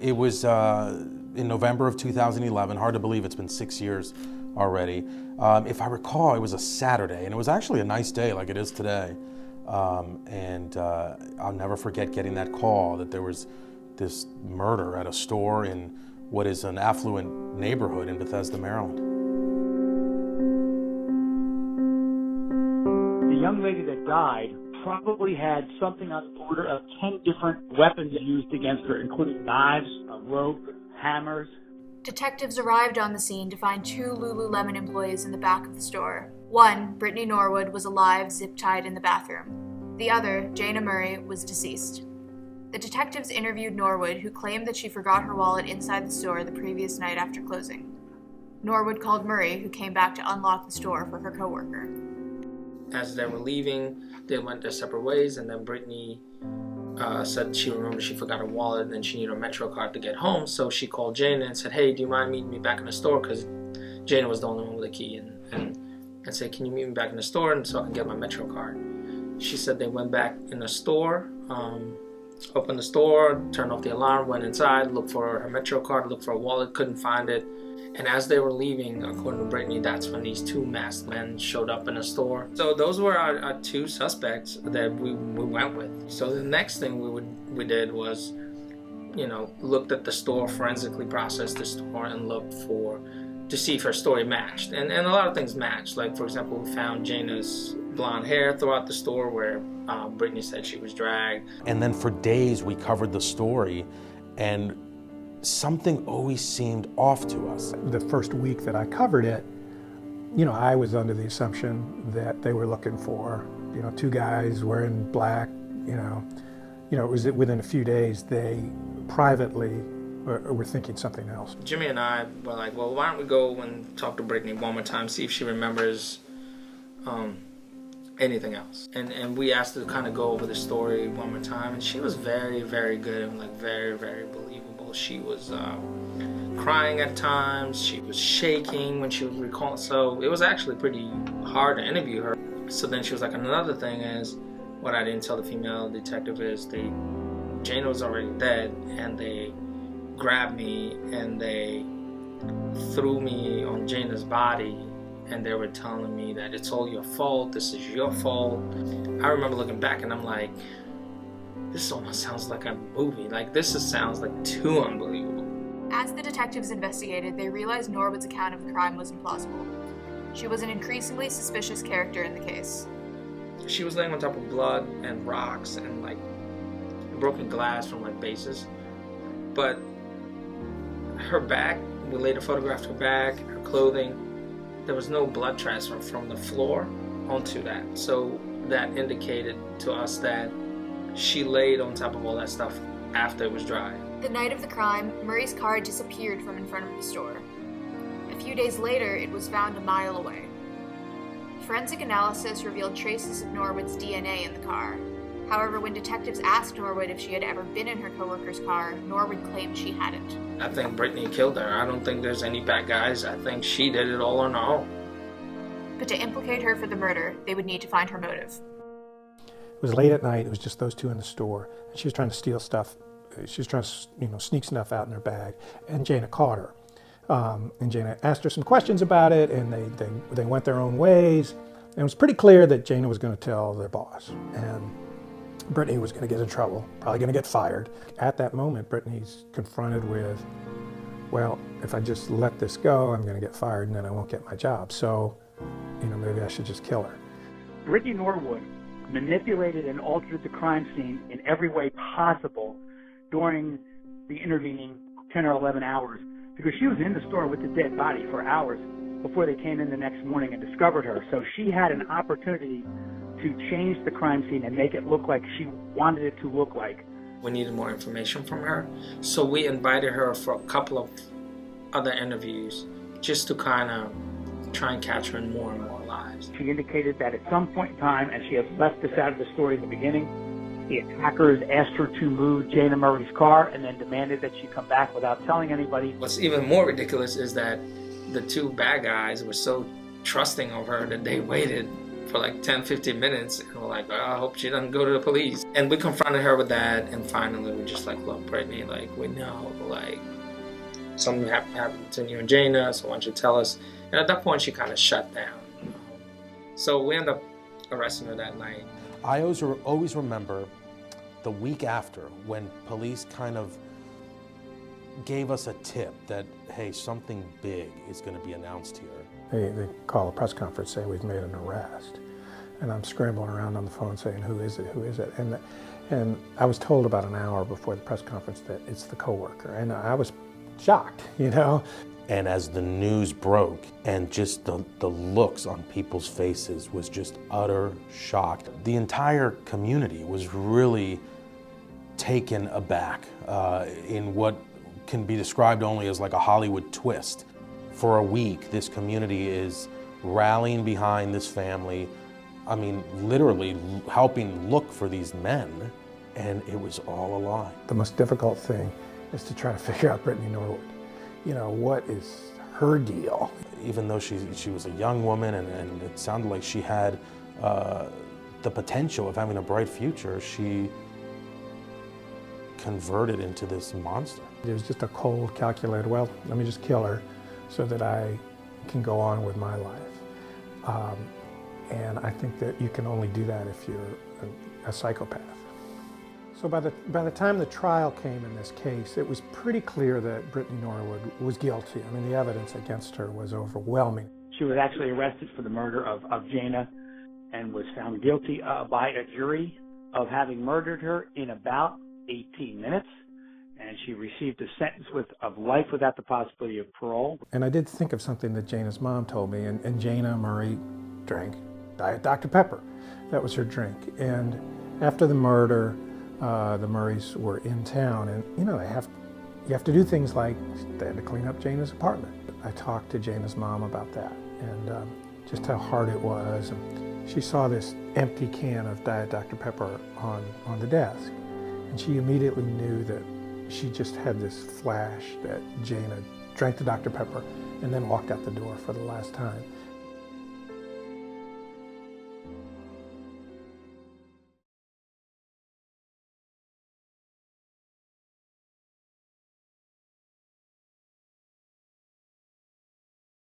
It was in November of 2011. Hard to believe it's been 6 years already. If I recall, it was a Saturday, and it was actually a nice day like it is today. And I'll never forget getting that call that there was this murder at a store in what is an affluent neighborhood in Bethesda, Maryland. The young lady that died probably had something on the order of 10 different weapons used against her, including knives, a rope, hammers. Detectives arrived on the scene to find 2 Lululemon employees in the back of the store. One, Brittany Norwood, was alive, zip-tied in the bathroom. The other, Jana Murray, was deceased. The detectives interviewed Norwood, who claimed that she forgot her wallet inside the store the previous night after closing. Norwood called Murray, who came back to unlock the store for her coworker. As they were leaving, they went their separate ways, and then Brittany said she remembered she forgot her wallet and then she needed a Metro card to get home. So she called Jana and said, "Hey, do you mind meeting me back in the store?" Because Jana was the only one with a key. And said, "Can you meet me back in the store and so I can get my Metro card?" She said they went back in the store, opened the store, turned off the alarm, went inside, looked for her Metro card, looked for a wallet, couldn't find it. And as they were leaving, according to Brittany, that's when these 2 masked men showed up in the store. So those were our 2 suspects that we went with. So the next thing we did was, looked at the store, forensically processed the store, and looked to see if her story matched. And a lot of things matched. Like, for example, we found Jana's blonde hair throughout the store where Brittany said she was dragged. And then for days we covered the story, and something always seemed off to us. The first week that I covered it, I was under the assumption that they were looking for, 2 guys wearing black, it was within a few days they privately were thinking something else. Jimmy and I were like, well, why don't we go and talk to Brittany one more time, see if she remembers anything else. And we asked her to kind of go over the story one more time, and she was very, very good and very, very believable. She was crying at times. She was shaking when she was recalling. So it was actually pretty hard to interview her. So then she was like, another thing is, what I didn't tell the female detective is Jana was already dead, and they grabbed me and they threw me on Jana's body, and they were telling me that it's all your fault, this is your fault. I remember looking back and I'm like, this almost sounds like a movie. This sounds like too unbelievable. As the detectives investigated, they realized Norwood's account of the crime was implausible. She was an increasingly suspicious character in the case. She was laying on top of blood and rocks and broken glass from bases. But her bag, we later photographed her bag, her clothing, there was no blood transfer from the floor onto that. So that indicated to us that she laid on top of all that stuff after it was dry. The night of the crime, Murray's car disappeared from in front of the store. A few days later, it was found a mile away. Forensic analysis revealed traces of Norwood's DNA in the car. However, when detectives asked Norwood if she had ever been in her coworker's car, Norwood claimed she hadn't. I think Brittany killed her. I don't think there's any bad guys. I think she did it all on her own. But to implicate her for the murder, they would need to find her motive. It was late at night. It was just those 2 in the store. And she was trying to steal stuff. She was trying to, sneak stuff out in her bag. And Jana caught her. And Jana asked her some questions about it, and they went their own ways. And it was pretty clear that Jana was going to tell their boss. And Brittany was going to get in trouble, probably going to get fired. At that moment, Brittany's confronted with, well, if I just let this go, I'm going to get fired and then I won't get my job. So, maybe I should just kill her. Brittany Norwood manipulated and altered the crime scene in every way possible during the intervening 10 or 11 hours, because she was in the store with the dead body for hours before they came in the next morning and discovered her. So she had an opportunity to change the crime scene and make it look like she wanted it to look like. We needed more information from her, so we invited her for a couple of other interviews just to kind of try and catch her in more and more lies. She indicated that at some point in time, and she had left this out of the story at the beginning, the attackers asked her to move Jana Murray's car and then demanded that she come back without telling anybody. What's even more ridiculous is that the 2 bad guys were so trusting of her that they waited for like 10, 15 minutes, and we're like, oh, I hope she doesn't go to the police. And we confronted her with that, and finally we're just like, look, Brittany, like, we know, like, something happened to you and Jana, so why don't you tell us? And at that point, she kind of shut down. So we ended up arresting her that night. I always remember the week after when police kind of gave us a tip that, hey, something big is going to be announced here. They call a press conference saying we've made an arrest. And I'm scrambling around on the phone saying, who is it, who is it? And I was told about an hour before the press conference that it's the coworker. And I was shocked, you know? And as the news broke, and just the looks on people's faces was just utter shock. The entire community was really taken aback in what can be described only as like a Hollywood twist. For a week, this community is rallying behind this family. I mean, literally helping look for these men, and it was all a lie. The most difficult thing is to try to figure out Brittany Norwood. You know, what is her deal? Even though she was a young woman and it sounded like she had the potential of having a bright future, she converted into this monster. It was just a cold, calculated, well, let me just kill her so that I can go on with my life. And I think that you can only do that if you're a psychopath. So by the time the trial came in this case, it was pretty clear that Brittany Norwood was guilty. I mean, the evidence against her was overwhelming. She was actually arrested for the murder of Jana and was found guilty by a jury of having murdered her in about 18 minutes. And she received a sentence of life without the possibility of parole. And I did think of something that Jana's mom told me, and Jana Murray drank Diet Dr. Pepper. That was her drink. And after the murder, the Murrays were in town, and you know, you have to do things like they had to clean up Jana's apartment. I talked to Jana's mom about that, and just how hard it was. And she saw this empty can of Diet Dr. Pepper on the desk, and she immediately knew that she just had this flash that Jana drank the Dr. Pepper and then walked out the door for the last time.